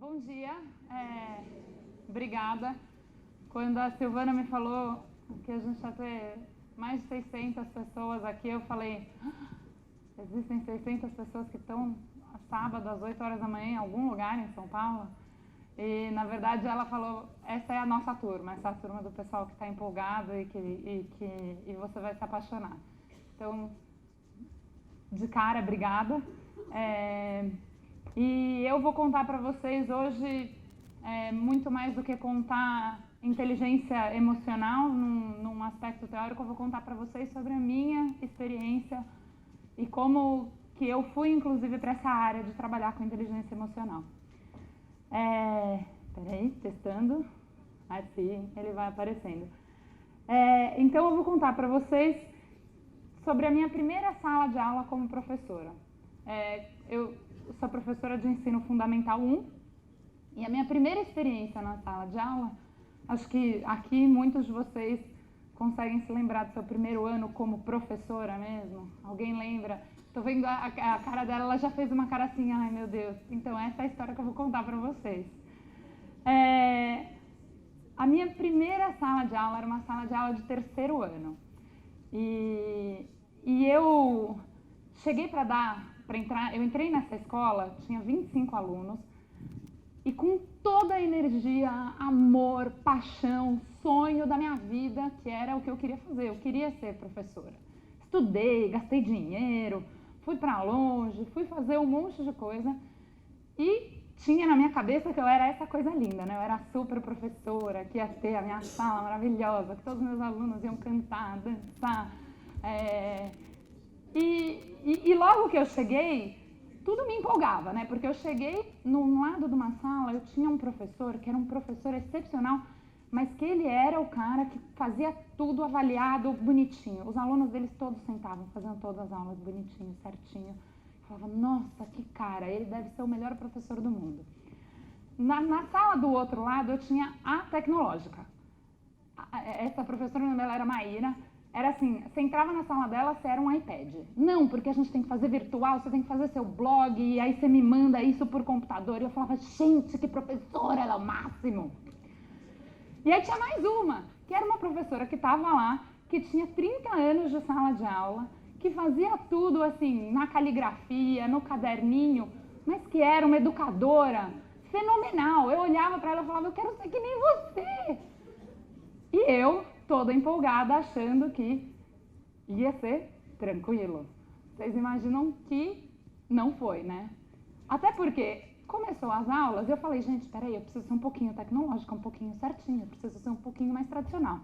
Bom dia, obrigada. Quando a Silvana me falou que a gente ia ter mais de 600 pessoas aqui, eu falei, existem 600 pessoas que estão sábado às 8 horas da manhã em algum lugar em São Paulo? E, na verdade, ela falou, essa é a nossa turma, essa é a turma do pessoal que está empolgado e você vai se apaixonar. Então, de cara, obrigada. E eu vou contar para vocês hoje muito mais do que contar inteligência emocional num aspecto teórico. Eu vou contar para vocês sobre a minha experiência e como que eu fui, inclusive, para essa área de trabalhar com inteligência emocional. Peraí, testando. Assim, ele vai aparecendo. Então, eu vou contar para vocês sobre a minha primeira sala de aula como professora. Eu sou professora de ensino fundamental 1 e a minha primeira experiência na sala de aula, acho que aqui muitos de vocês conseguem se lembrar do seu primeiro ano como professora mesmo. Alguém lembra? Estou vendo a cara dela, ela já fez uma cara assim, ai meu Deus. Então essa é a história que eu vou contar para vocês. A minha primeira sala de aula era uma sala de aula de terceiro ano. E eu cheguei para entrar, eu entrei nessa escola, tinha 25 alunos, e com toda a energia, amor, paixão, sonho da minha vida, que era o que eu queria fazer, eu queria ser professora. Estudei, gastei dinheiro, fui para longe, fui fazer um monte de coisa, e tinha na minha cabeça que eu era essa coisa linda, né? Eu era super professora, que ia ter a minha sala maravilhosa, que todos os meus alunos iam cantar, dançar. E logo que eu cheguei, tudo me empolgava, né? Porque eu cheguei num lado de uma sala, eu tinha um professor que era um professor excepcional, mas que ele era o cara que fazia tudo avaliado bonitinho. Os alunos deles todos sentavam, faziam todas as aulas bonitinho, certinho. Eu falava, nossa, que cara, ele deve ser o melhor professor do mundo. Na sala do outro lado, eu tinha a tecnológica. Essa professora, ela era Maíra. Era assim, você entrava na sala dela, você era um iPad. Não, porque a gente tem que fazer virtual, você tem que fazer seu blog, e aí você me manda isso por computador. E eu falava, gente, que professora, ela é o máximo. E aí tinha mais uma, que era uma professora que estava lá, que tinha 30 anos de sala de aula, que fazia tudo assim, na caligrafia, no caderninho, mas que era uma educadora fenomenal. Eu olhava para ela e falava, eu quero ser que nem você. E eu, toda empolgada, achando que ia ser tranquilo. Vocês imaginam que não foi, né? Até porque começou as aulas e eu falei, gente, peraí, eu preciso ser um pouquinho tecnológica, um pouquinho certinho, eu preciso ser um pouquinho mais tradicional.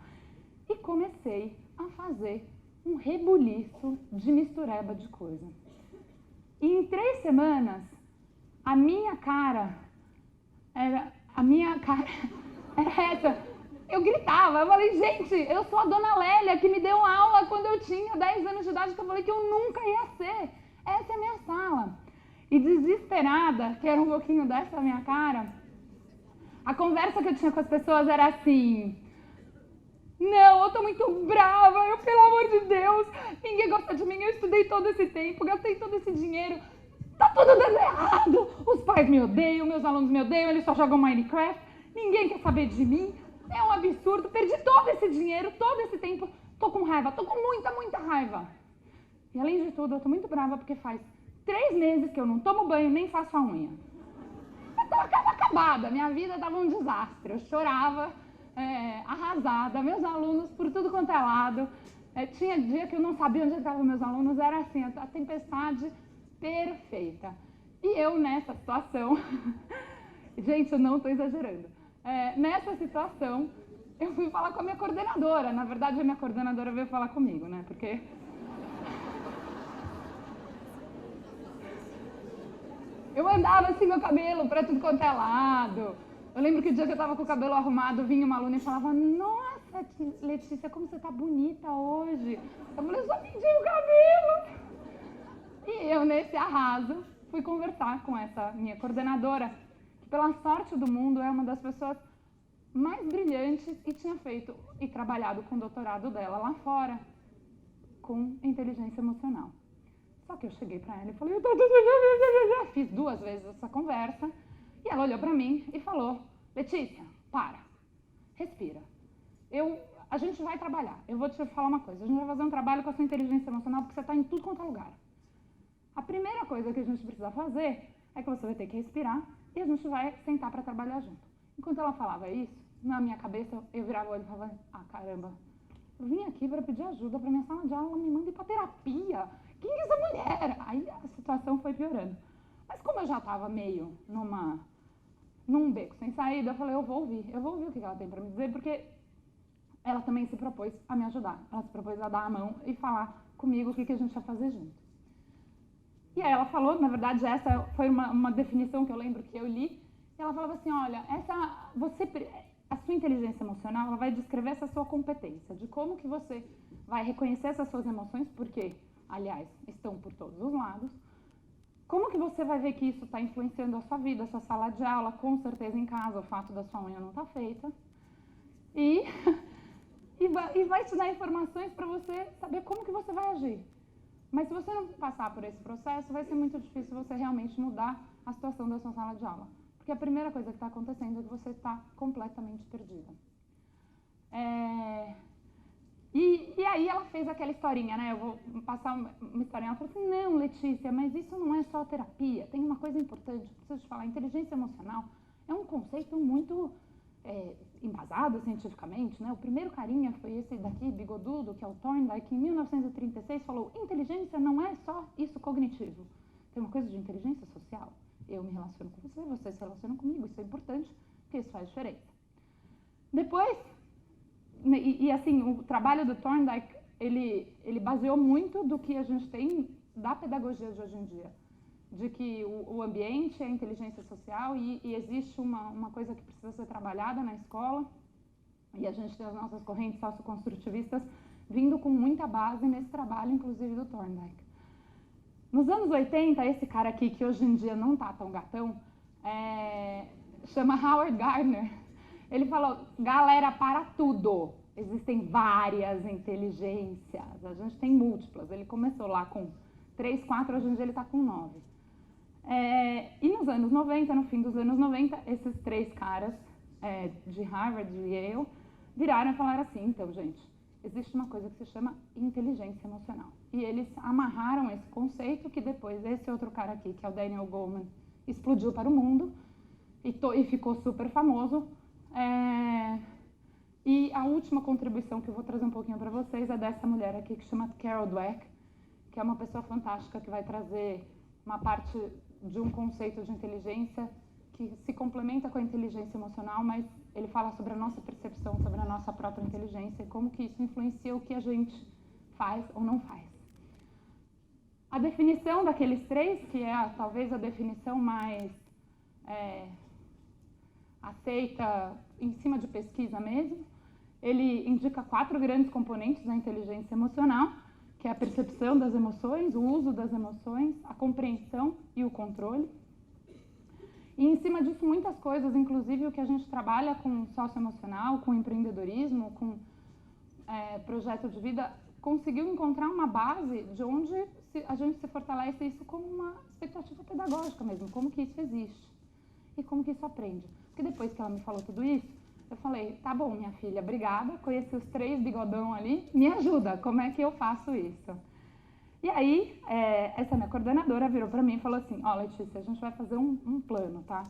E comecei a fazer um rebuliço de mistureba de coisa. E em 3 semanas, a minha cara era essa. Eu gritava, eu falei, gente, eu sou a Dona Lélia que me deu aula quando eu tinha 10 anos de idade, que eu falei que eu nunca ia ser. Essa é a minha sala. E desesperada, que era um pouquinho dessa minha cara, a conversa que eu tinha com as pessoas era assim, não, eu tô muito brava, pelo amor de Deus, ninguém gosta de mim, eu estudei todo esse tempo, gastei todo esse dinheiro, tá tudo dando errado, os pais me odeiam, meus alunos me odeiam, eles só jogam Minecraft, ninguém quer saber de mim. É um absurdo, perdi todo esse dinheiro, todo esse tempo, tô com raiva, tô com muita, muita raiva. E além de tudo, eu tô muito brava porque faz 3 meses que eu não tomo banho nem faço a unha. Eu tava acabada, minha vida tava um desastre, eu chorava, arrasada, meus alunos por tudo quanto é lado. Tinha dia que eu não sabia onde estavam meus alunos, era assim, a tempestade perfeita. E eu nessa situação, gente, eu não tô exagerando. Nessa situação, eu fui falar com a minha coordenadora. Na verdade, a minha coordenadora veio falar comigo, né? Porque eu andava assim meu cabelo pra tudo quanto é lado. Eu lembro que o dia que eu tava com o cabelo arrumado, vinha uma aluna e falava, nossa, Letícia, como você tá bonita hoje. Eu falei, eu só pedi o cabelo. E eu, nesse arraso, fui conversar com essa minha coordenadora, que pela sorte do mundo é uma das pessoas mais brilhantes e tinha feito e trabalhado com o doutorado dela lá fora, com inteligência emocional. Só que eu cheguei para ela e falei, fiz 2 vezes essa conversa E ela olhou para mim e falou, Letícia, para, respira. A gente vai trabalhar. Eu vou te falar uma coisa, a gente vai fazer um trabalho com a sua inteligência emocional porque você está em tudo quanto é lugar. A primeira coisa que a gente precisa fazer é que você vai ter que respirar e a gente vai sentar para trabalhar junto. Enquanto ela falava isso, na minha cabeça eu virava o olho e falava, caramba, eu vim aqui para pedir ajuda para minha sala de aula, me manda ir para terapia. Quem é essa mulher? Aí a situação foi piorando. Mas como eu já estava meio num beco sem saída, eu falei, eu vou ouvir o que ela tem para me dizer, porque ela também se propôs a me ajudar. Ela se propôs a dar a mão e falar comigo o que a gente ia fazer junto. E aí ela falou, na verdade, essa foi uma definição que eu lembro que eu li, e ela falava assim, olha, a sua inteligência emocional, ela vai descrever essa sua competência, de como que você vai reconhecer essas suas emoções, porque, aliás, estão por todos os lados, como que você vai ver que isso está influenciando a sua vida, a sua sala de aula, com certeza em casa, o fato da sua unha não estar feita, e vai te dar informações para você saber como que você vai agir. Mas se você não passar por esse processo, vai ser muito difícil você realmente mudar a situação da sua sala de aula. Porque a primeira coisa que está acontecendo é que você está completamente perdida. E aí ela fez aquela historinha, né? Eu vou passar uma historinha. Ela falou assim, não, Letícia, mas isso não é só terapia. Tem uma coisa importante, preciso te falar. Inteligência emocional é um conceito muito embasado cientificamente, né? O primeiro carinha foi esse daqui, bigodudo, que é o Thorndike, em 1936, falou, inteligência não é só isso cognitivo. Tem uma coisa de inteligência social. Eu me relaciono com você, você se relaciona comigo, isso é importante, porque isso faz diferença. Depois, assim, o trabalho do Thorndike, ele baseou muito do que a gente tem da pedagogia de hoje em dia, de que o ambiente é a inteligência social e existe uma coisa que precisa ser trabalhada na escola, e a gente tem as nossas correntes socioconstrutivistas vindo com muita base nesse trabalho, inclusive do Thorndike. Nos anos 80, esse cara aqui, que hoje em dia não tá tão gatão, chama Howard Gardner, ele falou, galera, para tudo, existem várias inteligências, a gente tem múltiplas, ele começou lá com 3, 4, hoje em dia ele está com 9. E nos anos 90, no fim dos anos 90, esses 3 caras de Harvard e Yale viraram e falaram assim, então, gente, existe uma coisa que se chama inteligência emocional. E eles amarraram esse conceito que depois esse outro cara aqui, que é o Daniel Goleman, explodiu para o mundo e ficou super famoso. E a última contribuição que eu vou trazer um pouquinho para vocês é dessa mulher aqui que chama Carol Dweck, que é uma pessoa fantástica que vai trazer uma parte de um conceito de inteligência que se complementa com a inteligência emocional, mas ele fala sobre a nossa percepção, sobre a nossa própria inteligência e como que isso influencia o que a gente faz ou não faz. A definição daqueles 3, que é talvez a definição mais aceita em cima de pesquisa mesmo, ele indica 4 grandes componentes da inteligência emocional, que é a percepção das emoções, o uso das emoções, a compreensão e o controle. E em cima disso muitas coisas, inclusive o que a gente trabalha com socioemocional, com empreendedorismo, com projeto de vida, conseguiu encontrar uma base de onde a gente se fortalece isso como uma expectativa pedagógica mesmo, como que isso existe e como que isso aprende. Porque depois que ela me falou tudo isso, eu falei, tá bom, minha filha, obrigada, conheci os 3 bigodão ali, me ajuda, como é que eu faço isso? E aí, essa minha coordenadora virou pra mim e falou assim, ó, Letícia, a gente vai fazer um plano, tá?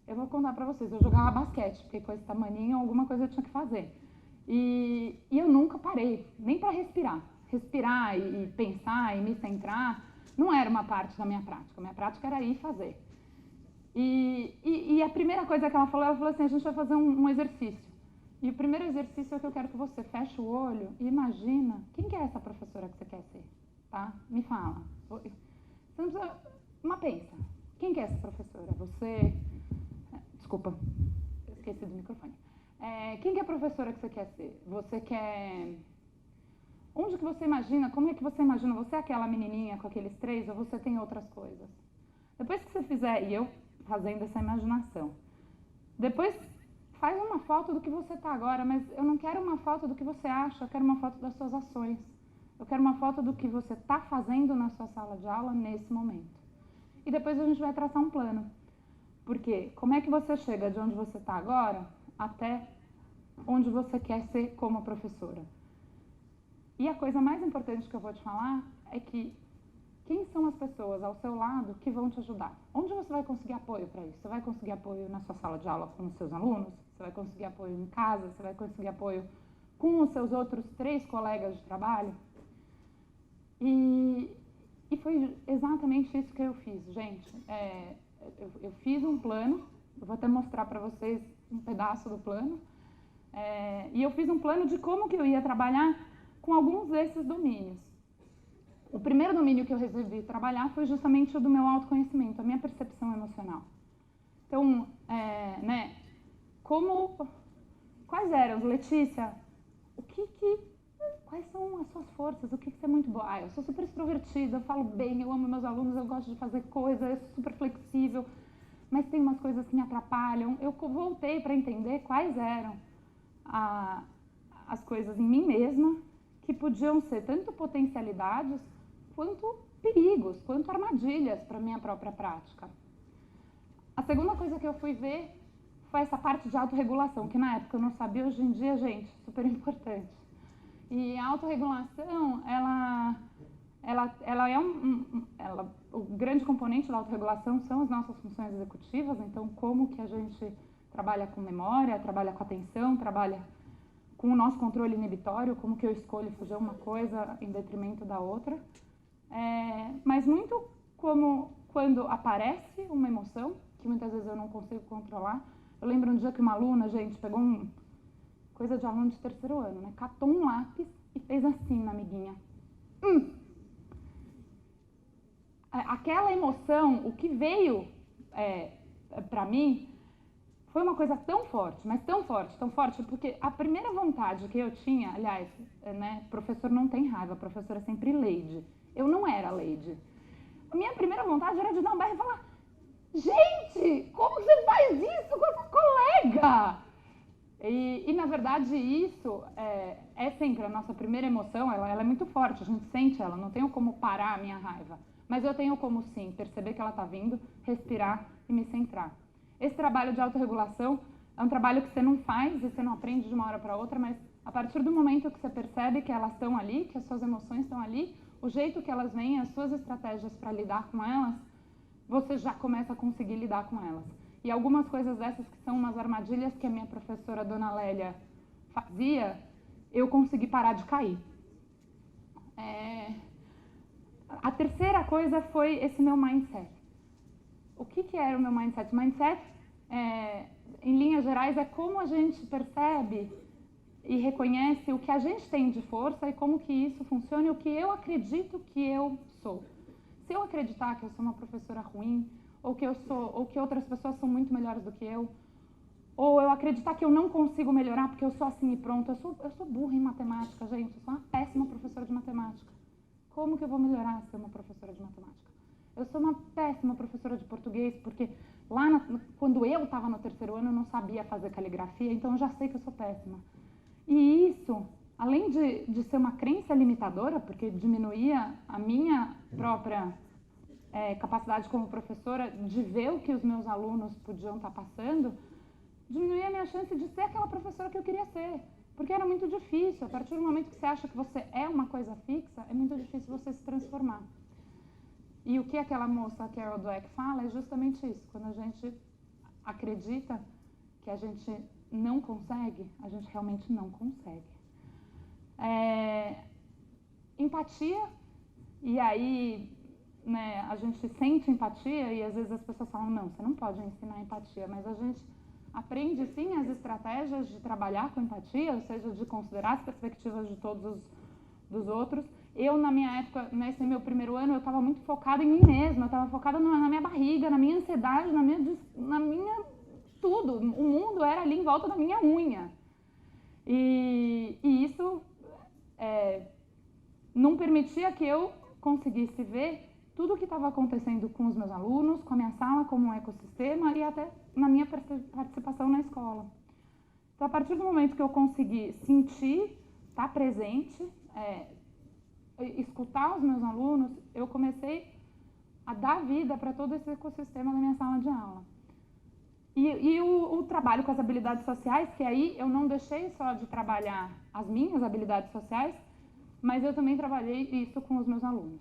Eu vou contar pra vocês, eu jogava basquete, porque com esse tamaninho alguma coisa eu tinha que fazer. E eu nunca parei, nem pra respirar. Respirar e pensar e me centrar não era uma parte da minha prática era ir fazer. E a primeira coisa que ela falou assim, a gente vai fazer um exercício. E o primeiro exercício é que eu quero que você feche o olho e imagina quem que é essa professora que você quer ser, tá? Me fala. Você não precisa... Mas pensa, quem que é essa professora? Você... Desculpa, esqueci do microfone. Quem que é a professora que você quer ser? Você quer... Onde que você imagina? Como é que você imagina? Você é aquela menininha com aqueles 3 ou você tem outras coisas? Depois que você fizer, e eu fazendo essa imaginação, depois faz uma foto do que você está agora, mas eu não quero uma foto do que você acha, eu quero uma foto das suas ações. Eu quero uma foto do que você está fazendo na sua sala de aula nesse momento. E depois a gente vai traçar um plano. Porque como é que você chega de onde você está agora até onde você quer ser como professora? E a coisa mais importante que eu vou te falar é que quem são as pessoas ao seu lado que vão te ajudar? Onde você vai conseguir apoio para isso? Você vai conseguir apoio na sua sala de aula com os seus alunos? Você vai conseguir apoio em casa? Você vai conseguir apoio com os seus outros 3 colegas de trabalho? E foi exatamente isso que eu fiz, gente. Eu fiz um plano, eu vou até mostrar para vocês um pedaço do plano. E eu fiz um plano de como que eu ia trabalhar com alguns desses domínios. O primeiro domínio que eu resolvi trabalhar foi justamente o do meu autoconhecimento, a minha percepção emocional. Então, quais eram, Letícia? Quais são as suas forças? O que você é muito boa? Eu sou super extrovertida, eu falo bem, eu amo meus alunos, eu gosto de fazer coisas, eu sou super flexível, mas tem umas coisas que me atrapalham. Eu voltei para entender quais eram as coisas em mim mesma que podiam ser tanto potencialidades quanto perigos, quanto armadilhas para a minha própria prática. A segunda coisa que eu fui ver foi essa parte de autorregulação, que na época eu não sabia, hoje em dia, gente, super importante. E a autorregulação, o grande componente da autorregulação são as nossas funções executivas, então como que a gente trabalha com memória, trabalha com atenção, trabalha com o nosso controle inibitório, como que eu escolho fazer uma coisa em detrimento da outra. Mas muito como quando aparece uma emoção, que muitas vezes eu não consigo controlar. Eu lembro um dia que uma aluna, gente, pegou coisa de aluno de 3º ano, né? Catou um lápis e fez assim na amiguinha. Aquela emoção, o que veio para mim, foi uma coisa tão forte, mas tão forte, porque a primeira vontade que eu tinha, aliás, professor não tem raiva, professor é sempre Lady. Eu não era Lady. A minha primeira vontade era de dar um berro e falar: gente, como você faz isso com essa colega? E na verdade, isso é sempre a nossa primeira emoção, ela é muito forte, a gente sente ela, não tenho como parar a minha raiva. Mas eu tenho como, sim, perceber que ela está vindo, respirar e me centrar. Esse trabalho de autorregulação é um trabalho que você não faz e você não aprende de uma hora para outra, mas a partir do momento que você percebe que elas estão ali, que as suas emoções estão ali, o jeito que elas vêm, as suas estratégias para lidar com elas, você já começa a conseguir lidar com elas. E algumas coisas dessas que são umas armadilhas que a minha professora, Dona Lélia, fazia, eu consegui parar de cair. A terceira coisa foi esse meu mindset. O que era o meu mindset? Mindset, em linhas gerais, é como a gente percebe e reconhece o que a gente tem de força e como que isso funciona e o que eu acredito que eu sou. Se eu acreditar que eu sou uma professora ruim, ou que outras pessoas são muito melhores do que eu, ou eu acreditar que eu não consigo melhorar porque eu sou assim e pronto, eu sou burra em matemática, gente, eu sou uma péssima professora de matemática. Como que eu vou melhorar a ser uma professora de matemática? Eu sou uma péssima professora de português, porque quando eu estava no 3º ano eu não sabia fazer caligrafia, então eu já sei que eu sou péssima. E isso, além de ser uma crença limitadora, porque diminuía a minha própria capacidade como professora de ver o que os meus alunos podiam estar passando, diminuía a minha chance de ser aquela professora que eu queria ser. Porque era muito difícil. A partir do momento que você acha que você é uma coisa fixa, é muito difícil você se transformar. E o que aquela moça, a Carol Dweck, fala é justamente isso. Quando a gente acredita que a gente não consegue, a gente realmente não consegue. Empatia, e aí a gente sente empatia e às vezes as pessoas falam: não, você não pode ensinar empatia, mas a gente aprende sim as estratégias de trabalhar com empatia, ou seja, de considerar as perspectivas de todos os outros. Eu, na minha época, nesse meu 1º ano, eu estava muito focada em mim mesma, eu estava focada na minha barriga, na minha ansiedade, na minha tudo. O mundo era ali em volta da minha unha. E isso não permitia que eu conseguisse ver tudo o que estava acontecendo com os meus alunos, com a minha sala como um ecossistema e até na minha participação na escola. Então, a partir do momento que eu consegui sentir, estar presente, escutar os meus alunos, eu comecei a dar vida para todo esse ecossistema da minha sala de aula. E o trabalho com as habilidades sociais, que aí eu não deixei só de trabalhar as minhas habilidades sociais, mas eu também trabalhei isso com os meus alunos.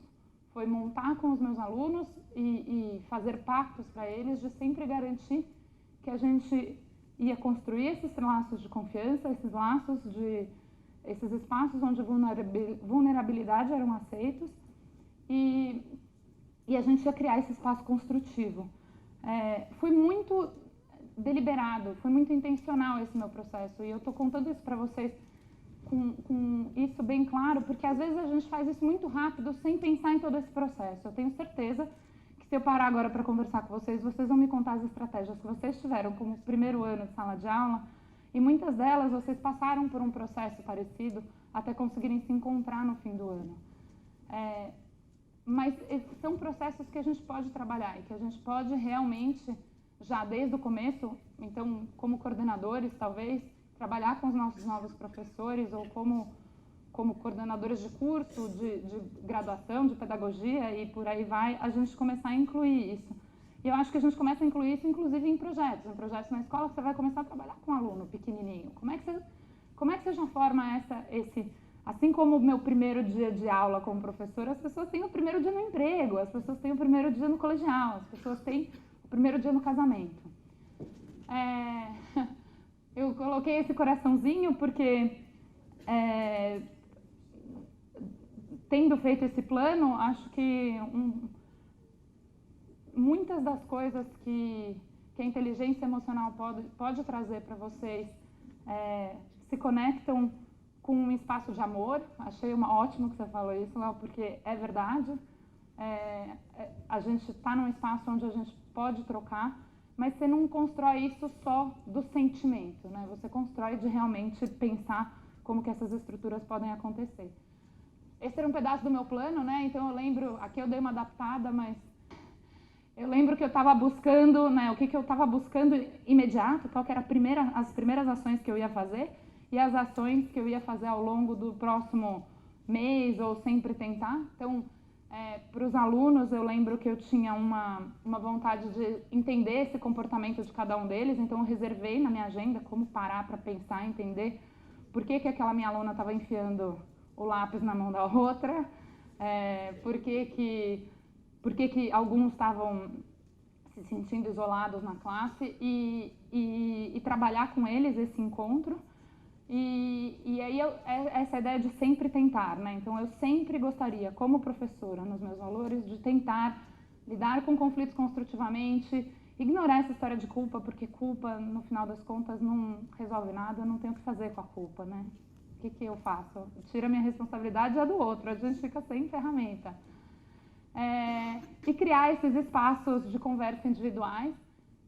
Foi montar com os meus alunos e fazer pactos para eles de sempre garantir que a gente ia construir esses laços de confiança, esses espaços onde vulnerabilidade eram aceitos e a gente ia criar esse espaço construtivo. Foi muito deliberado, foi muito intencional esse meu processo e eu estou contando isso para vocês com isso bem claro, porque às vezes a gente faz isso muito rápido sem pensar em todo esse processo. Eu tenho certeza que se eu parar agora para conversar com vocês, vocês vão me contar as estratégias que vocês tiveram como primeiro ano de sala de aula e muitas delas vocês passaram por um processo parecido até conseguirem se encontrar no fim do ano. Mas são processos que a gente pode trabalhar e que a gente pode realmente, já desde o começo, então, como coordenadores, talvez, trabalhar com os nossos novos professores ou como coordenadores de curso, de graduação, de pedagogia e por aí vai, a gente começar a incluir isso. E eu acho que a gente começa a incluir isso, inclusive, em projetos na escola, você vai começar a trabalhar com um aluno pequenininho. Como é que você já forma assim como o meu primeiro dia de aula como professora, as pessoas têm o primeiro dia no emprego, as pessoas têm o primeiro dia no colegial, as pessoas têm o primeiro dia no casamento. Eu coloquei esse coraçãozinho porque, tendo feito esse plano, acho que muitas das coisas que a inteligência emocional pode trazer para vocês se conectam com um espaço de amor. Achei ótimo que você falou isso, Léo, porque é verdade. A gente está num espaço onde a gente pode trocar, mas você não constrói isso só do sentimento, né? Você constrói de realmente pensar como que essas estruturas podem acontecer. Esse era um pedaço do meu plano, né? Então eu lembro, aqui eu dei uma adaptada, mas eu lembro que eu estava buscando, né? O que eu estava buscando imediato, qual que era as primeiras ações que eu ia fazer e as ações que eu ia fazer ao longo do próximo mês ou sempre tentar. Então, para os alunos, eu lembro que eu tinha uma vontade de entender esse comportamento de cada um deles, então eu reservei na minha agenda como parar para pensar, entender por que aquela minha aluna estava enfiando o lápis na mão da outra, por que alguns estavam se sentindo isolados na classe e trabalhar com eles esse encontro. E aí essa ideia de sempre tentar, né? Então eu sempre gostaria, como professora, nos meus valores, de tentar lidar com conflitos construtivamente, ignorar essa história de culpa, porque culpa, no final das contas, não resolve nada, eu não tenho o que fazer com a culpa, né? O que eu faço? Tiro a minha responsabilidade e a do outro, a gente fica sem ferramenta. E criar esses espaços de conversa individuais.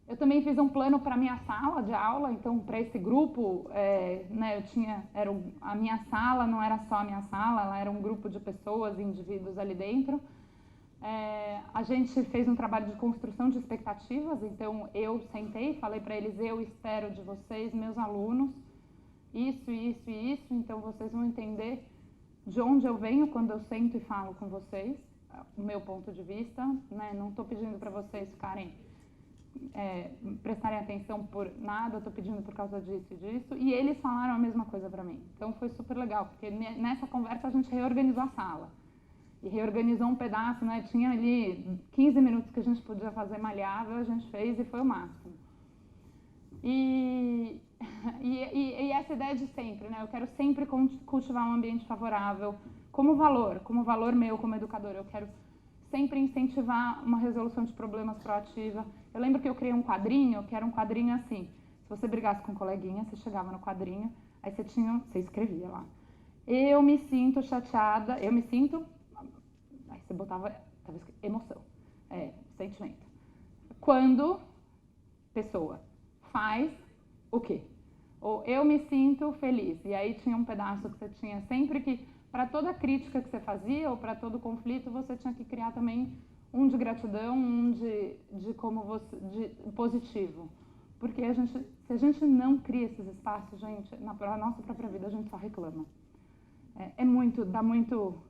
Eu também fiz um plano para a minha sala de aula, então para esse grupo, né, a minha sala não era só a minha sala, ela era um grupo de pessoas e indivíduos ali dentro. A gente fez um trabalho de construção de expectativas, então eu sentei e falei para eles, eu espero de vocês, meus alunos, isso, isso e isso, então vocês vão entender de onde eu venho quando eu sento e falo com vocês, o meu ponto de vista, né, não estou pedindo para vocês ficarem prestarem atenção por nada, estou pedindo por causa disso e disso, e eles falaram a mesma coisa para mim. Então foi super legal, porque nessa conversa a gente reorganizou a sala, e reorganizou um pedaço, né? Tinha ali 15 minutos que a gente podia fazer maleável, a gente fez e foi o máximo. E essa ideia de sempre, né? Eu quero sempre cultivar um ambiente favorável, como valor meu como educadora, eu quero sempre incentivar uma resolução de problemas proativa. Eu lembro que eu criei um quadrinho, que era um quadrinho assim, se você brigasse com um coleguinha, você chegava no quadrinho, aí você escrevia lá. Eu me sinto chateada, aí você botava emoção, sentimento. Quando pessoa faz o quê? Ou eu me sinto feliz, e aí tinha um pedaço que você tinha sempre que, para toda crítica que você fazia ou para todo conflito, você tinha que criar também um de gratidão, um de positivo. Porque se a gente não cria esses espaços, gente, na nossa própria vida a gente só reclama. Dá muito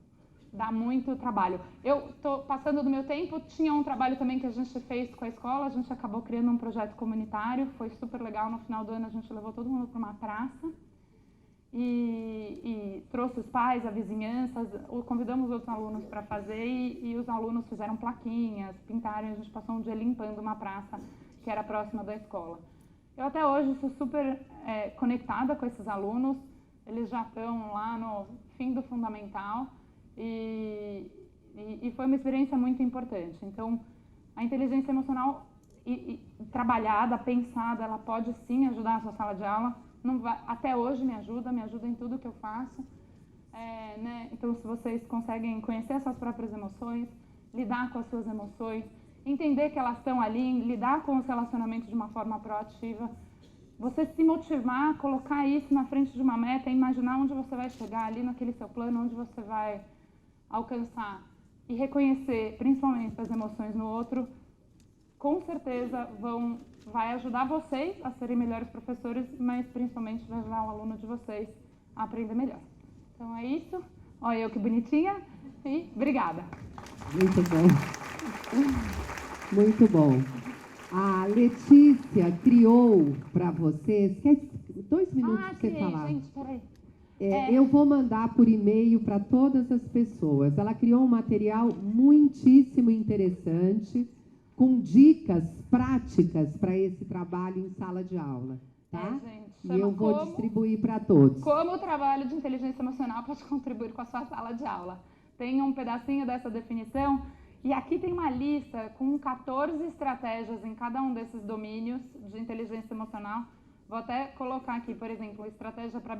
dá muito trabalho. Eu estou passando do meu tempo, tinha um trabalho também que a gente fez com a escola, a gente acabou criando um projeto comunitário, foi super legal, no final do ano a gente levou todo mundo para uma praça e trouxe os pais, a vizinhança, convidamos outros alunos para fazer e os alunos fizeram plaquinhas, pintaram, a gente passou um dia limpando uma praça que era próxima da escola. Eu até hoje sou super conectada com esses alunos, eles já estão lá no fim do fundamental e foi uma experiência muito importante. Então, a inteligência emocional trabalhada, pensada, ela pode sim ajudar a sua sala de aula. Não vai, até hoje me ajuda em tudo que eu faço. Né? Então, se vocês conseguem conhecer as suas próprias emoções, lidar com as suas emoções, entender que elas estão ali, lidar com os relacionamentos de uma forma proativa, você se motivar, colocar isso na frente de uma meta, imaginar onde você vai chegar ali naquele seu plano, onde você vai alcançar e reconhecer principalmente as emoções no outro, com certeza vai ajudar vocês a serem melhores professores, mas principalmente vai ajudar o aluno de vocês a aprender melhor. Então é isso. Olha eu que bonitinha e obrigada. Muito bom. Muito bom. A Letícia criou para vocês... Quer 2 minutos para você falar? Gente, peraí. Eu vou mandar por e-mail para todas as pessoas. Ela criou um material muitíssimo interessante, com dicas práticas para esse trabalho em sala de aula. Tá? Gente, e eu vou distribuir para todos. Como o trabalho de inteligência emocional pode contribuir com a sua sala de aula. Tem um pedacinho dessa definição e aqui tem uma lista com 14 estratégias em cada um desses domínios de inteligência emocional. Vou até colocar aqui, por exemplo, estratégia para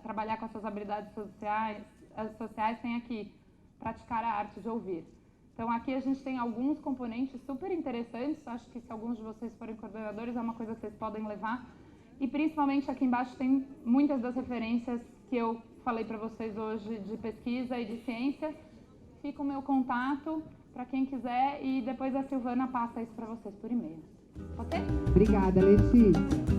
trabalhar com as suas habilidades sociais. As sociais tem aqui, praticar a arte de ouvir. Então aqui a gente tem alguns componentes super interessantes, acho que se alguns de vocês forem coordenadores é uma coisa que vocês podem levar. E principalmente aqui embaixo tem muitas das referências que eu falei para vocês hoje de pesquisa e de ciência. Fica o meu contato para quem quiser e depois a Silvana passa isso para vocês por e-mail. Pode ser? Obrigada, Letícia.